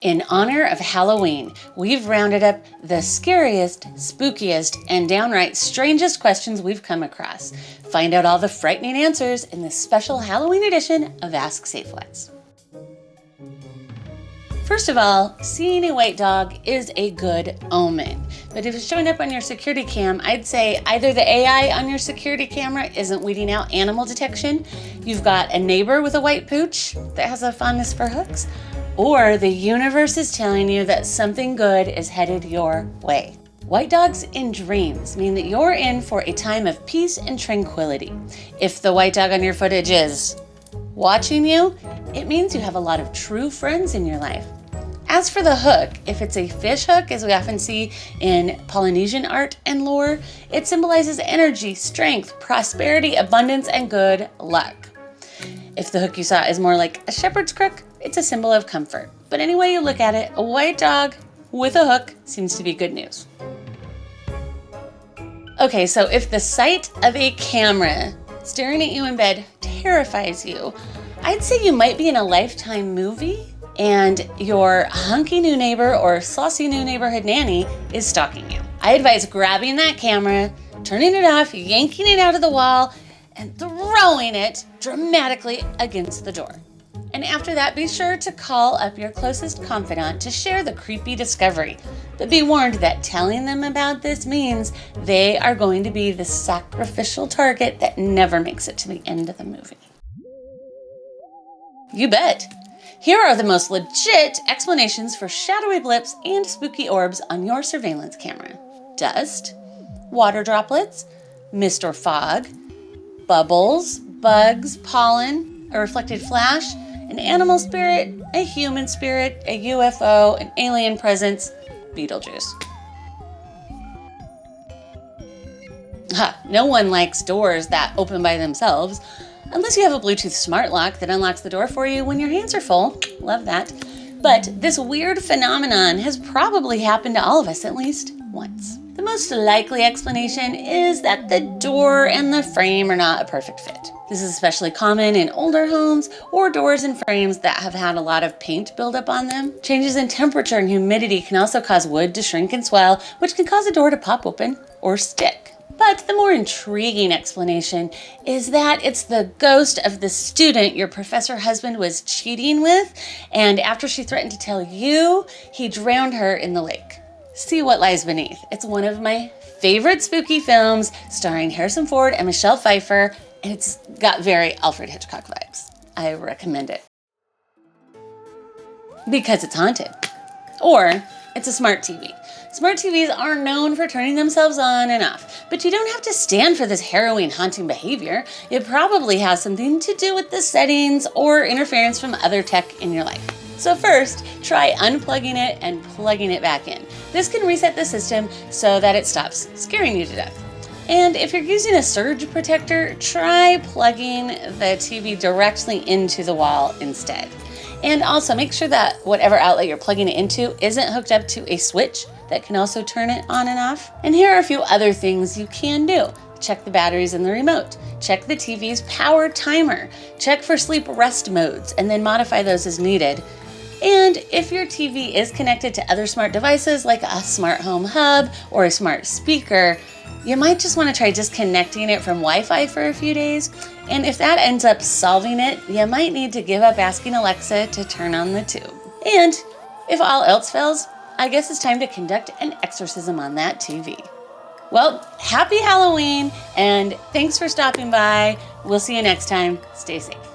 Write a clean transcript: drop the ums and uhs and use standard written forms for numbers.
In honor of Halloween, we've rounded up the scariest, spookiest, and downright strangest questions we've come across. Find out all the frightening answers in this special Halloween edition of Ask Safewatch. First of all, seeing a white dog is a good omen. But if it's showing up on your security cam, I'd say either the AI on your security camera isn't weeding out animal detection, you've got a neighbor with a white pooch that has a fondness for hooks, or the universe is telling you that something good is headed your way. White dogs in dreams mean that you're in for a time of peace and tranquility. If the white dog on your footage is watching you, it means you have a lot of true friends in your life. As for the hook, if it's a fish hook, as we often see in Polynesian art and lore, it symbolizes energy, strength, prosperity, abundance, and good luck. If the hook you saw is more like a shepherd's crook, it's a symbol of comfort. But any way you look at it, a white dog with a hook seems to be good news. Okay, so if the sight of a camera staring at you in bed terrifies you, I'd say you might be in a Lifetime movie and your hunky new neighbor or saucy new neighborhood nanny is stalking you. I advise grabbing that camera, turning it off, yanking it out of the wall, and throwing it dramatically against the door. And after that, be sure to call up your closest confidant to share the creepy discovery. But be warned that telling them about this means they are going to be the sacrificial target that never makes it to the end of the movie. You bet. Here are the most legit explanations for shadowy blips and spooky orbs on your surveillance camera. Dust, water droplets, mist or fog, bubbles, bugs, pollen, a reflected flash, an animal spirit, a human spirit, a UFO, an alien presence, Beetlejuice. No one likes doors that open by themselves, unless you have a Bluetooth smart lock that unlocks the door for you when your hands are full. Love that. But this weird phenomenon has probably happened to all of us at least once. The most likely explanation is that the door and the frame are not a perfect fit. This is especially common in older homes or doors and frames that have had a lot of paint buildup on them. Changes in temperature and humidity can also cause wood to shrink and swell, which can cause a door to pop open or stick. But the more intriguing explanation is that it's the ghost of the student your professor husband was cheating with, and after she threatened to tell you, he drowned her in the lake. See What Lies Beneath. It's one of my favorite spooky films starring Harrison Ford and Michelle Pfeiffer, and it's got very Alfred Hitchcock vibes. I recommend it. Because it's haunted. Or it's a smart TV. Smart TVs are known for turning themselves on and off, but you don't have to stand for this harrowing, haunting behavior. It probably has something to do with the settings or interference from other tech in your life. So first, try unplugging it and plugging it back in. This can reset the system so that it stops scaring you to death. And if you're using a surge protector, try plugging the TV directly into the wall instead. And also make sure that whatever outlet you're plugging it into isn't hooked up to a switch that can also turn it on and off. And here are a few other things you can do. Check the batteries in the remote. Check the TV's power timer. Check for sleep rest modes and then modify those as needed. And if your TV is connected to other smart devices like a smart home hub or a smart speaker, you might just want to try disconnecting it from Wi-Fi for a few days. And if that ends up solving it, you might need to give up asking Alexa to turn on the tube. And if all else fails, I guess it's time to conduct an exorcism on that TV. Well, happy Halloween, and thanks for stopping by. We'll see you next time. Stay safe.